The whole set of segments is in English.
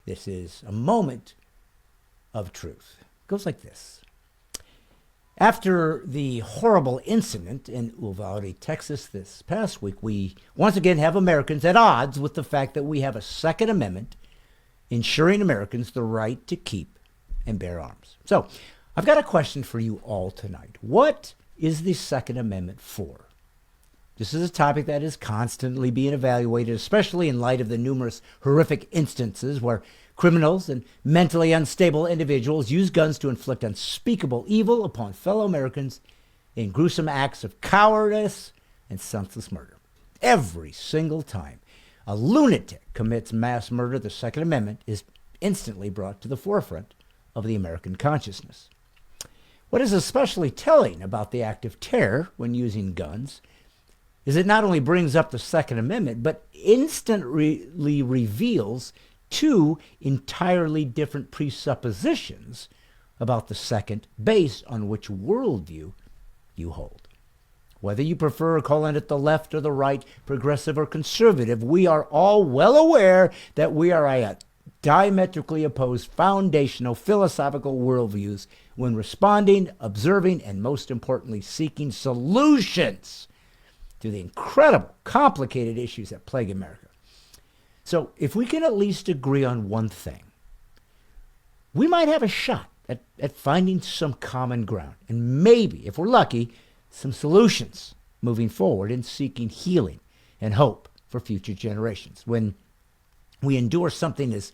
This is a moment of truth. It goes like this. After the horrible incident in Uvalde, Texas this past week, we once again have Americans at odds with the fact that we have a Second Amendment ensuring Americans the right to keep and bear arms. So, I've got a question for you all tonight. What is the Second Amendment for? This is a topic that is constantly being evaluated, especially in light of the numerous horrific instances where criminals and mentally unstable individuals use guns to inflict unspeakable evil upon fellow Americans in gruesome acts of cowardice and senseless murder. Every single time a lunatic commits mass murder, the Second Amendment is instantly brought to the forefront of the American consciousness. What is especially telling about the act of terror when using guns is it not only brings up the Second Amendment, but instantly reveals two entirely different presuppositions about the second based on which worldview you hold. Whether you prefer calling it the left or the right, progressive or conservative, we are all well aware that we are at diametrically opposed foundational philosophical worldviews when responding, observing, and most importantly, seeking solutions to the incredible, complicated issues that plague America. So if we can at least agree on one thing, we might have a shot at finding some common ground and maybe, if we're lucky, some solutions moving forward in seeking healing and hope for future generations. When we endure something as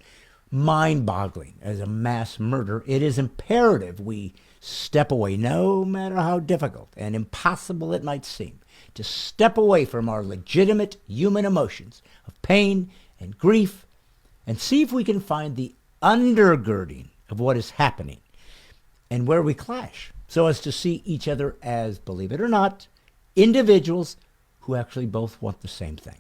mind-boggling as a mass murder, it is imperative we step away, no matter how difficult and impossible it might seem, to step away from our legitimate human emotions of pain and grief and see if we can find the undergirding of what is happening and where we clash, so as to see each other as, believe it or not, individuals who actually both want the same thing.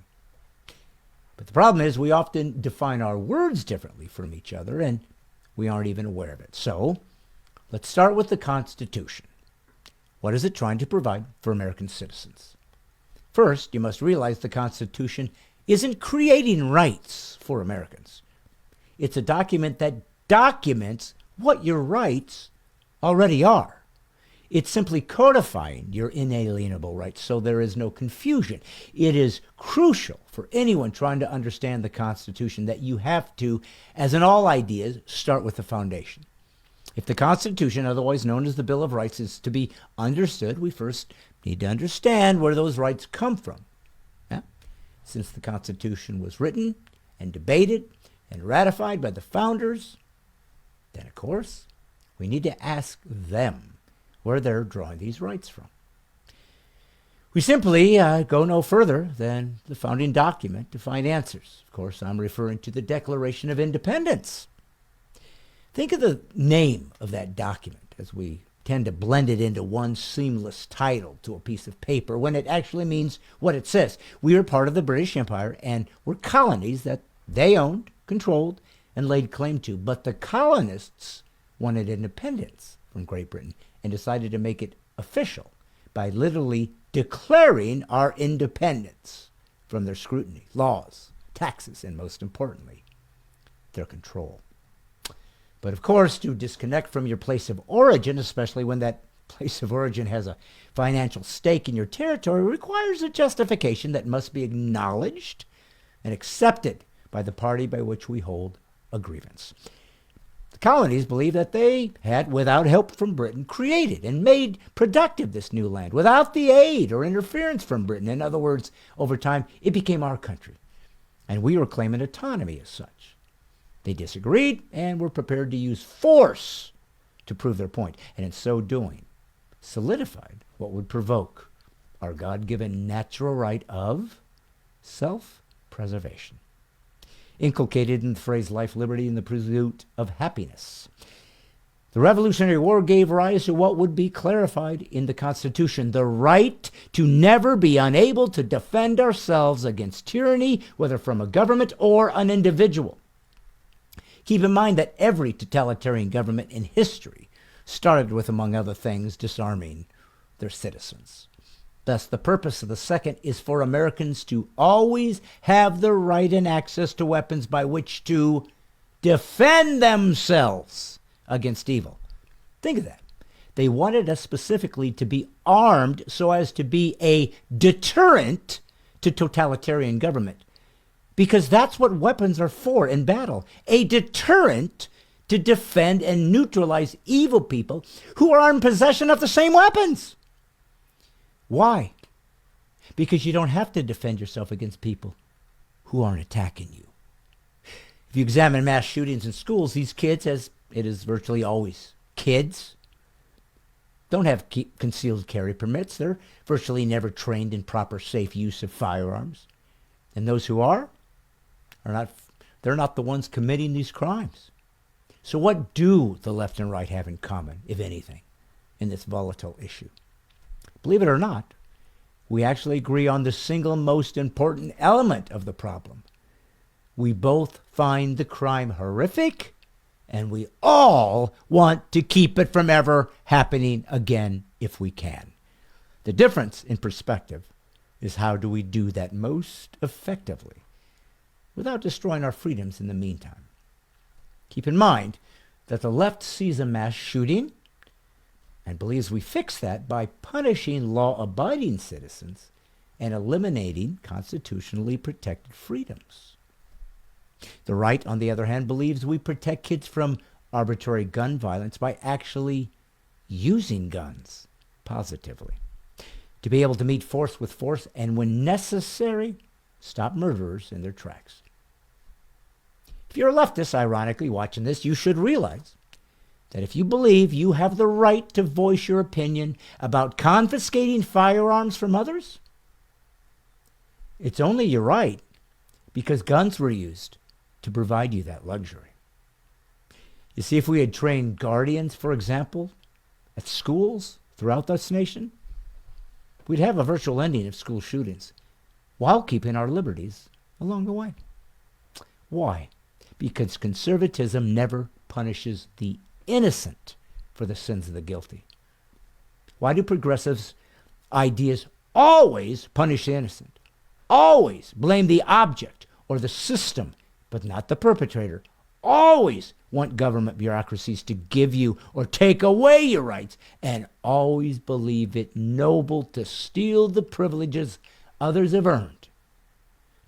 But the problem is we often define our words differently from each other, and we aren't even aware of it. So let's start with the Constitution. What is it trying to provide for American citizens? First, you must realize the Constitution isn't creating rights for Americans. It's a document that documents what your rights already are. It's simply codifying your inalienable rights so there is no confusion. It is crucial for anyone trying to understand the Constitution that you have to, as in all ideas, start with the foundation. If the Constitution, otherwise known as the Bill of Rights, is to be understood, we first need to understand where those rights come from. Yeah? Since the Constitution was written and debated and ratified by the founders, then, of course, we need to ask them where they're drawing these rights from. We simply go no further than the founding document to find answers. Of course, I'm referring to the Declaration of Independence. Think of the name of that document as we tend to blend it into one seamless title to a piece of paper when it actually means what it says. We are part of the British Empire and we're colonies that they owned, controlled, and laid claim to. But the colonists wanted independence from Great Britain and decided to make it official by literally declaring our independence from their scrutiny, laws, taxes, and most importantly, their control. But of course, to disconnect from your place of origin, especially when that place of origin has a financial stake in your territory, requires a justification that must be acknowledged and accepted by the party by which we hold a grievance. The colonies believed that they had, without help from Britain, created and made productive this new land without the aid or interference from Britain. In other words, over time, it became our country, and we were claiming autonomy as such. They disagreed and were prepared to use force to prove their point, and in so doing, solidified what would provoke our God-given natural right of self-preservation, inculcated in the phrase life, liberty, and the pursuit of happiness. The Revolutionary War gave rise to what would be clarified in the Constitution, the right to never be unable to defend ourselves against tyranny, whether from a government or an individual. Keep in mind that every totalitarian government in history started with, among other things, disarming their citizens. Thus, the purpose of the second is for Americans to always have the right and access to weapons by which to defend themselves against evil. Think of that. They wanted us specifically to be armed so as to be a deterrent to totalitarian government. Because that's what weapons are for in battle. A deterrent to defend and neutralize evil people who are in possession of the same weapons. Why? Because you don't have to defend yourself against people who aren't attacking you. If you examine mass shootings in schools, these kids, as it is virtually always kids, don't have concealed carry permits. They're virtually never trained in proper safe use of firearms. And those who are they're not the ones committing these crimes. So what do the left and right have in common, if anything, in this volatile issue? Believe it or not, we actually agree on the single most important element of the problem. We both find the crime horrific, and we all want to keep it from ever happening again if we can. The difference in perspective is how do we do that most effectively without destroying our freedoms in the meantime. Keep in mind that the left sees a mass shooting and believes we fix that by punishing law-abiding citizens and eliminating constitutionally protected freedoms. The right, on the other hand, believes we protect kids from arbitrary gun violence by actually using guns positively, to be able to meet force with force and, when necessary, stop murderers in their tracks. If you're a leftist, ironically, watching this, you should realize that if you believe you have the right to voice your opinion about confiscating firearms from others, it's only your right because guns were used to provide you that luxury. You see, if we had trained guardians, for example, at schools throughout this nation, we'd have a virtual ending of school shootings while keeping our liberties along the way. Why? Because conservatism never punishes the innocent for the sins of the guilty. Why do progressives' ideas always punish the innocent? Always blame the object or the system, but not the perpetrator. Always want government bureaucracies to give you or take away your rights, and always believe it noble to steal the privileges others have earned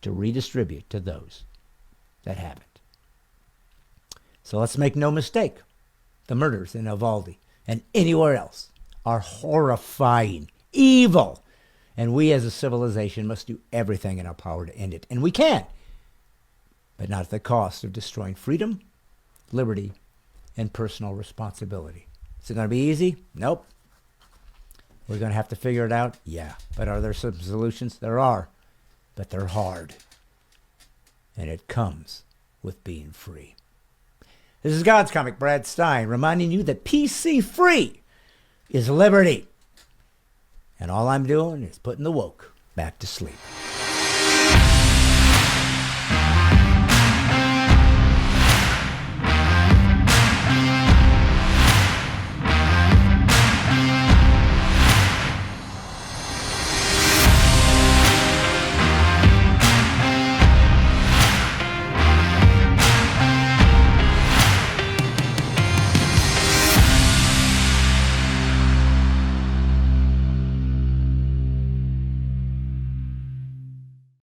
to redistribute to those that haven't. So let's make no mistake, the murders in Uvalde and anywhere else are horrifying, evil, and we as a civilization must do everything in our power to end it. And we can, but not at the cost of destroying freedom, liberty, and personal responsibility. Is it going to be easy? Nope. We're going to have to figure it out? Yeah. But are there some solutions? There are, but they're hard. And it comes with being free. This is God's Comic, Brad Stine, reminding you that PC free is liberty. And all I'm doing is putting the woke back to sleep.